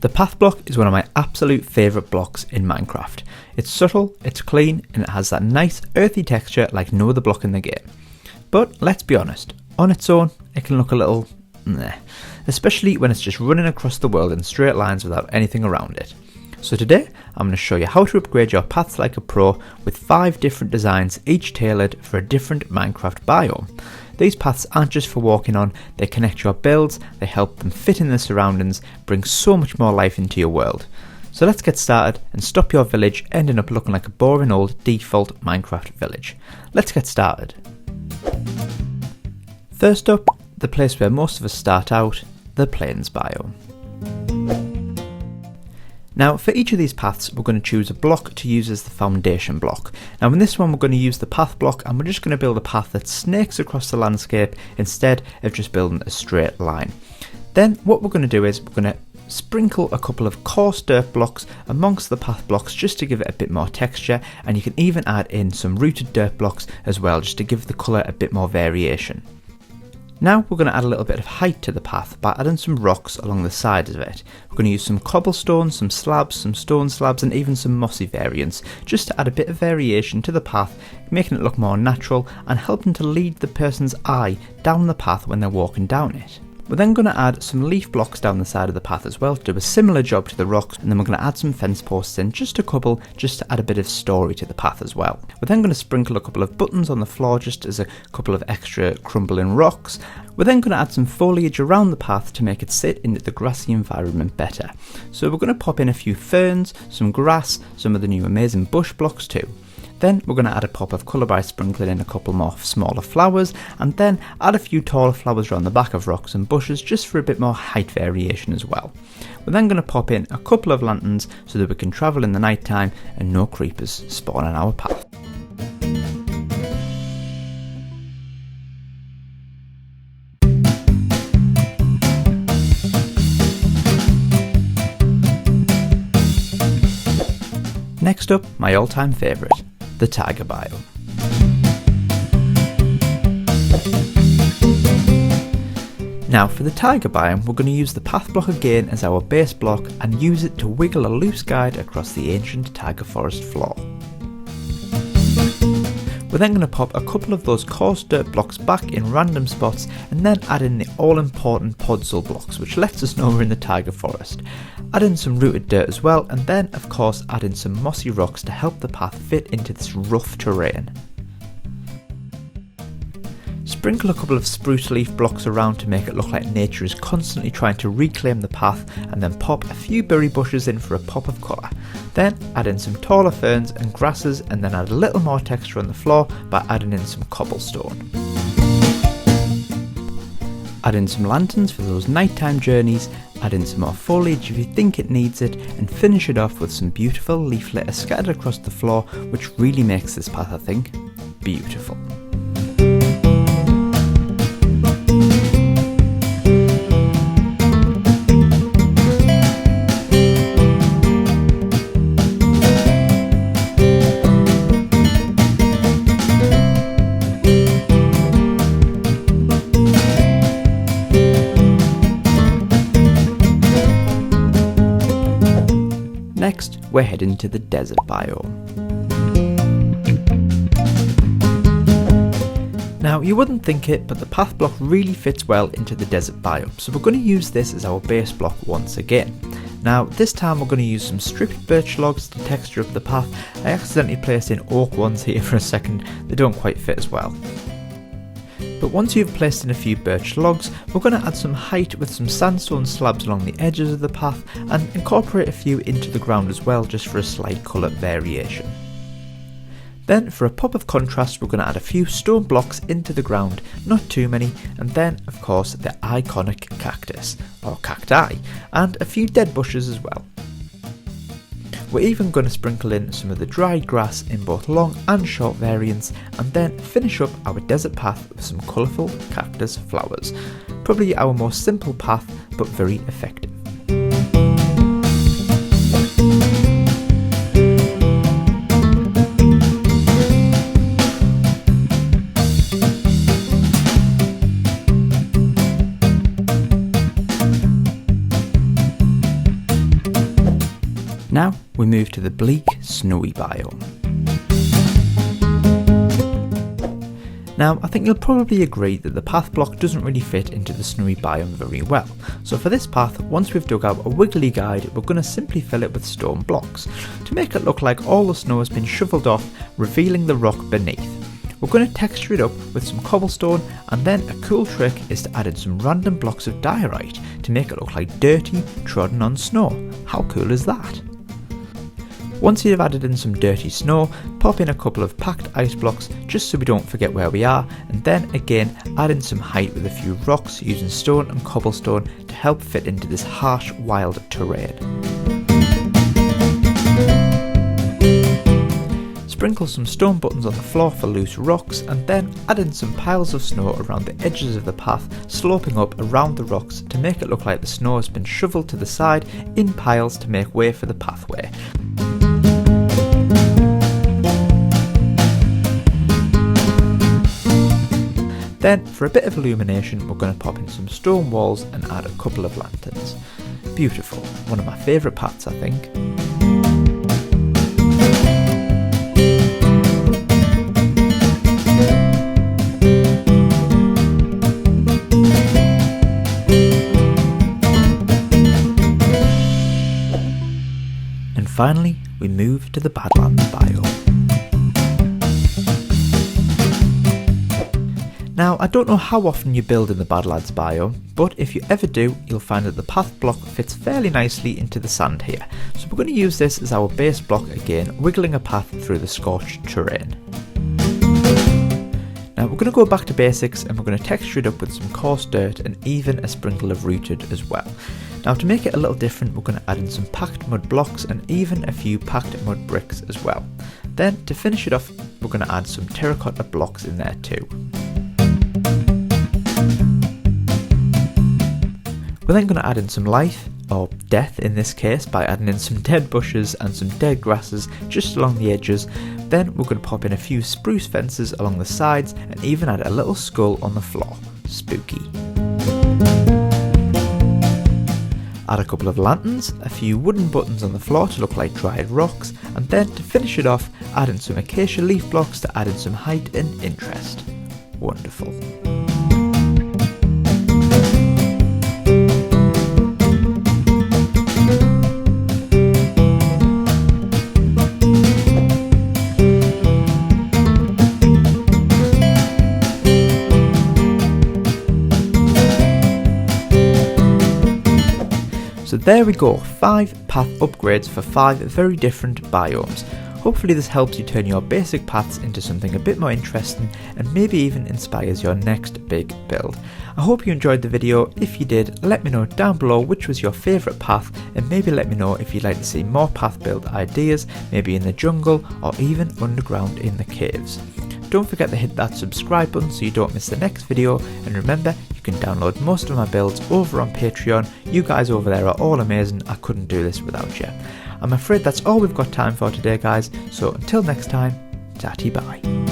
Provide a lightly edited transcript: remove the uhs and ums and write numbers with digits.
The path block is one of my absolute favourite blocks in Minecraft. It's subtle, it's clean, and it has that nice earthy texture like no other block in the game. But let's be honest, on its own it can look a little meh, especially when it's just running across the world in straight lines without anything around it. So today I'm going to show you how to upgrade your paths like a pro with 5 different designs, each tailored for a different Minecraft biome. These paths aren't just for walking on, they connect your builds, they help them fit in the surroundings, bring so much more life into your world. So let's get started and stop your village ending up looking like a boring old default Minecraft village. Let's get started. First up, the place where most of us start out, the plains biome. Now for each of these paths we're going to choose a block to use as the foundation block. Now in this one we're going to use the path block and we're just going to build a path that snakes across the landscape instead of just building a straight line. Then what we're going to do is we're going to sprinkle a couple of coarse dirt blocks amongst the path blocks just to give it a bit more texture, and you can even add in some rooted dirt blocks as well just to give the colour a bit more variation. Now we're going to add a little bit of height to the path by adding some rocks along the sides of it. We're going to use some cobblestone, some slabs, some stone slabs and even some mossy variants just to add a bit of variation to the path, making it look more natural and helping to lead the person's eye down the path when they're walking down it. We're then going to add some leaf blocks down the side of the path as well to do a similar job to the rocks, and then we're going to add some fence posts in, just a couple, just to add a bit of story to the path as well. We're then going to sprinkle a couple of buttons on the floor just as a couple of extra crumbling rocks. We're then going to add some foliage around the path to make it sit into the grassy environment better. So we're going to pop in a few ferns, some grass, some of the new amazing bush blocks too. Then we're going to add a pop of colour by sprinkling in a couple more smaller flowers, and then add a few taller flowers around the back of rocks and bushes just for a bit more height variation as well. We're then going to pop in a couple of lanterns so that we can travel in the night time and no creepers spawn on our path. Next up, my all-time favourite, the taiga biome. Now for the taiga biome, we're going to use the path block again as our base block and use it to wiggle a loose guide across the ancient taiga forest floor. We're then going to pop a couple of those coarse dirt blocks back in random spots and then add in the all-important podzol blocks, which lets us know we're in the taiga forest. Add in some rooted dirt as well, and then of course add in some mossy rocks to help the path fit into this rough terrain. Sprinkle a couple of spruce leaf blocks around to make it look like nature is constantly trying to reclaim the path, and then pop a few berry bushes in for a pop of colour. Then add in some taller ferns and grasses, and then add a little more texture on the floor by adding in some cobblestone. Add in some lanterns for those nighttime journeys, add in some more foliage if you think it needs it, and finish it off with some beautiful leaf litter scattered across the floor, which really makes this path, I think, beautiful. Next, we're heading to the desert biome. Now, you wouldn't think it, but the path block really fits well into the desert biome, so we're going to use this as our base block once again. Now, this time we're going to use some stripped birch logs to texture up the path. I accidentally placed in oak ones here for a second, they don't quite fit as well. But once you've placed in a few birch logs, we're going to add some height with some sandstone slabs along the edges of the path and incorporate a few into the ground as well, just for a slight colour variation. Then for a pop of contrast we're going to add a few stone blocks into the ground, not too many, and then of course the iconic cactus, or cacti, and a few dead bushes as well. We're even going to sprinkle in some of the dried grass in both long and short variants, and then finish up our desert path with some colourful cactus flowers. Probably our most simple path, but very effective. Now we move to the bleak, snowy biome. Now, I think you'll probably agree that the path block doesn't really fit into the snowy biome very well. So for this path, once we've dug out a wiggly guide, we're going to simply fill it with stone blocks to make it look like all the snow has been shovelled off, revealing the rock beneath. We're going to texture it up with some cobblestone, and then a cool trick is to add in some random blocks of diorite to make it look like dirty, trodden on snow. How cool is that? Once you've added in some dirty snow, pop in a couple of packed ice blocks just so we don't forget where we are, and then again add in some height with a few rocks using stone and cobblestone to help fit into this harsh, wild terrain. Sprinkle some stone buttons on the floor for loose rocks, and then add in some piles of snow around the edges of the path, sloping up around the rocks to make it look like the snow has been shovelled to the side in piles to make way for the pathway. Then, for a bit of illumination, we're going to pop in some stone walls and add a couple of lanterns. Beautiful, one of my favourite paths, I think. And finally, we move to the Badlands biome. Now, I don't know how often you build in the Badlands biome, but if you ever do, you'll find that the path block fits fairly nicely into the sand here. So we're going to use this as our base block again, wiggling a path through the scorched terrain. Now we're going to go back to basics, and we're going to texture it up with some coarse dirt and even a sprinkle of rooted as well. Now to make it a little different, we're going to add in some packed mud blocks and even a few packed mud bricks as well. Then to finish it off, we're going to add some terracotta blocks in there too. We're then going to add in some life, or death in this case, by adding in some dead bushes and some dead grasses just along the edges. Then we're going to pop in a few spruce fences along the sides and even add a little skull on the floor. Spooky. Add a couple of lanterns, a few wooden buttons on the floor to look like dried rocks, and then to finish it off, add in some acacia leaf blocks to add in some height and interest. Wonderful. So there we go, 5 path upgrades for 5 very different biomes. Hopefully this helps you turn your basic paths into something a bit more interesting and maybe even inspires your next big build. I hope you enjoyed the video. If you did, let me know down below which was your favourite path, and maybe let me know if you'd like to see more path build ideas, maybe in the jungle or even underground in the caves. Don't forget to hit that subscribe button so you don't miss the next video, and remember, you can download most of my builds over on Patreon. You guys over there are all amazing. I couldn't do this without you. I'm afraid that's all we've got time for today, guys, so until next time, tatty bye.